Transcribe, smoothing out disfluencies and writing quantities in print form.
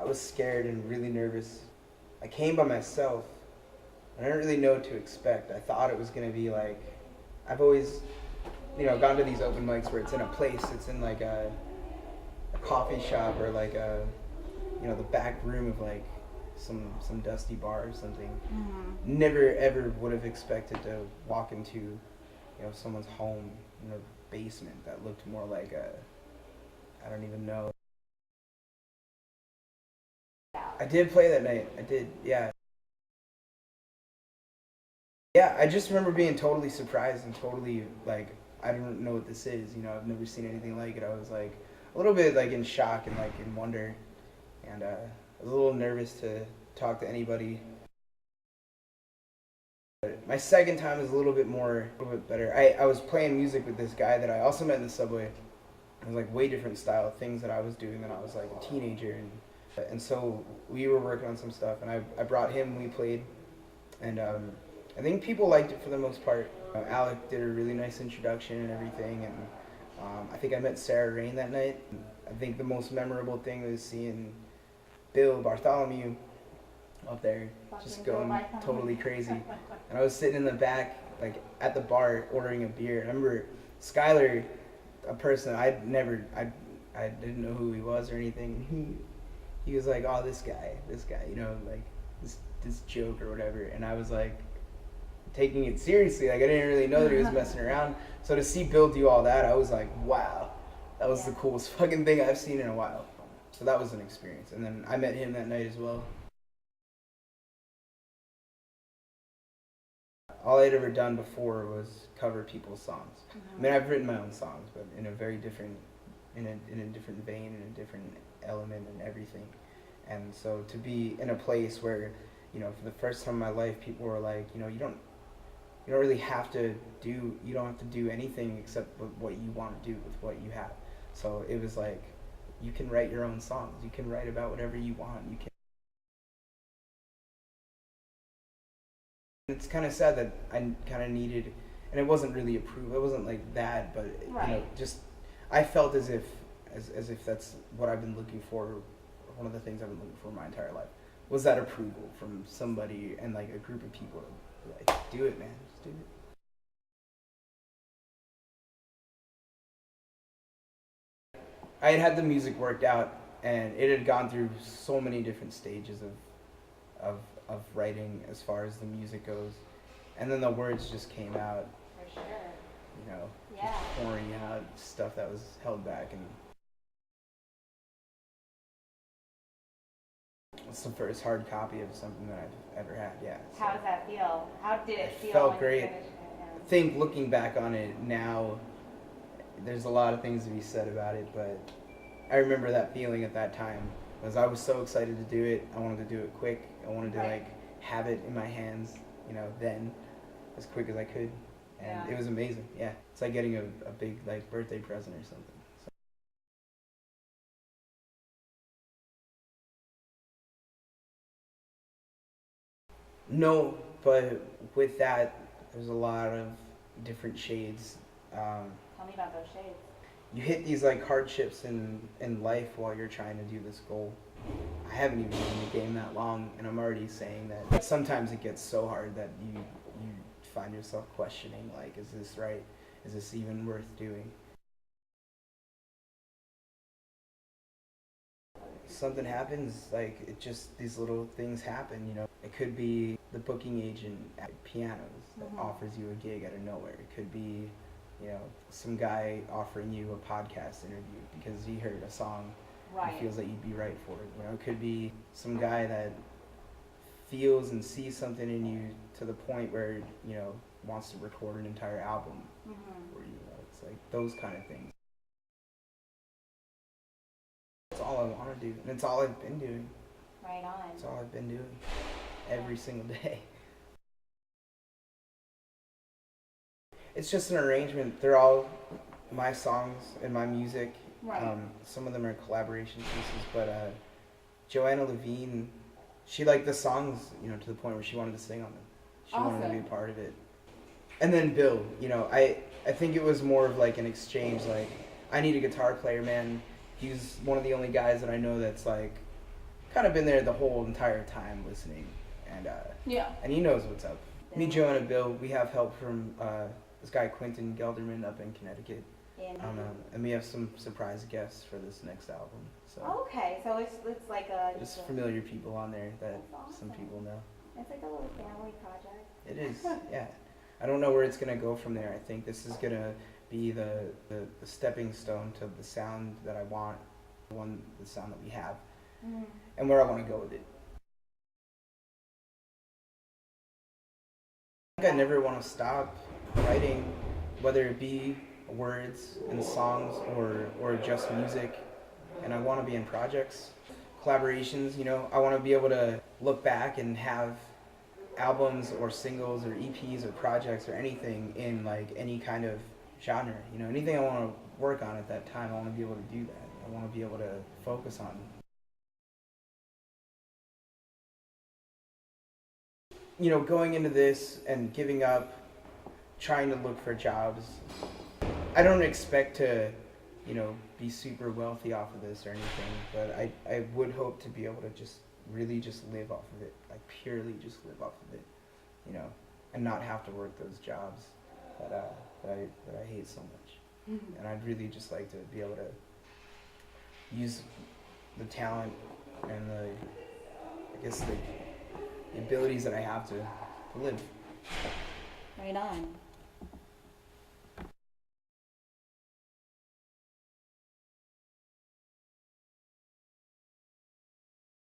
was scared and really nervous. I came by myself. I didn't really know what to expect. I thought it was gonna be like, I've always, gone to these open mics where it's in a place, it's in like a coffee shop or like the back room of like some dusty bar or something. Mm-hmm. Never ever would have expected to walk into, someone's home in a basement that looked more like I don't even know. I did play that night. I did, yeah. Yeah, I just remember being totally surprised and totally like, I don't know what this is. I've never seen anything like it. I was like a little bit like in shock and like in wonder, and I was a little nervous to talk to anybody. But my second time was a little bit better. I was playing music with this guy that I also met in the subway. It was like way different style things that I was doing when I was like a teenager, and so we were working on some stuff, and I brought him. We played, and I think people liked it for the most part. Alec did a really nice introduction and everything, and I think I met Sarah Rain that night. I think the most memorable thing was seeing Bill Bartholomew up there just going totally crazy. And I was sitting in the back, like at the bar, ordering a beer. I remember Skylar, a person I didn't know who he was or anything. He was like, oh, this guy, like this joke or whatever. And I was like, taking it seriously. Like I didn't really know that he was messing around. So to see Bill do all that, I was like, wow, that was the coolest fucking thing I've seen in a while. So that was an experience. And then I met him that night as well. All I'd ever done before was cover people's songs. Mm-hmm. I mean, I've written my own songs, but in a very different, in a different vein, in a different element and everything. And so to be in a place where, for the first time in my life, people were like, you don't really have to do anything except what you want to do with what you have. So it was like, you can write your own songs. You can write about whatever you want. You can. It's kind of sad that I kind of needed, and it wasn't really approved. It wasn't like that, but just I felt as if that's what I've been looking for. One of the things I've been looking for my entire life was that approval from somebody and like a group of people to like, do it, man, just do it. I had the music worked out, and it had gone through so many different stages of writing as far as the music goes, and then the words just came out. For sure. Just pouring out stuff that was held back, and it's the first hard copy of something that I've ever had. Yeah. So. How does that feel? How did it feel? Felt great. I think looking back on it now, there's a lot of things to be said about it, but I remember that feeling at that time because I was so excited to do it. I wanted to do it quick. I wanted to like have it in my hands, then as quick as I could, and it was amazing. Yeah, it's like getting a big like birthday present or something. So. No, but with that, there's a lot of different shades. Tell me about those shades. You hit these like hardships in life while you're trying to do this goal. I haven't even been in the game that long, and I'm already saying that sometimes it gets so hard that you find yourself questioning, like, is this right? Is this even worth doing? Something happens, like, it just, these little things happen, It could be the booking agent at pianos that offers you a gig out of nowhere. It could be, some guy offering you a podcast interview because he heard a song and feels that you'd be right for it. It could be some guy that feels and sees something in you to the point where, wants to record an entire album for you. It's like those kind of things. It's all I want to do, and it's all I've been doing. Right on. It's all I've been doing every single day. It's just an arrangement. They're all my songs and my music. Right. Some of them are collaboration pieces, but Joanna Levine, she liked the songs, to the point where she wanted to sing on them. She wanted to be a part of it. And then Bill, I think it was more of like an exchange. Like, I need a guitar player, man. He's one of the only guys that I know that's like kind of been there the whole entire time listening, and and he knows what's up. Me, Joe, and Bill, we have help from this guy Quentin Gelderman up in Connecticut. And we have some surprise guests for this next album. So okay, so it's like a there's familiar people on there that some awesome. people know. It's like a little family project. It is, yeah. I don't know where it's gonna go from there. I think this is gonna be the stepping stone to the sound that I want, the sound that we have, and where I want to go with it. I think I never want to stop writing, whether it be words and songs or just music, and I want to be in projects, collaborations. You know, I want to be able to look back and have albums or singles or EPs or projects or anything in like any kind of genre. You know, anything I want to work on at that time, I want to be able to do that. I want to be able to focus on. You know, going into this and giving up, trying to look for jobs, I don't expect to, you know, be super wealthy off of this or anything, but I would hope to be able to just really just live off of it, like purely just live off of it, you know, and not have to work those jobs that I hate so much. And I'd really just like to be able to use the talent and the abilities that I have to live. Right on.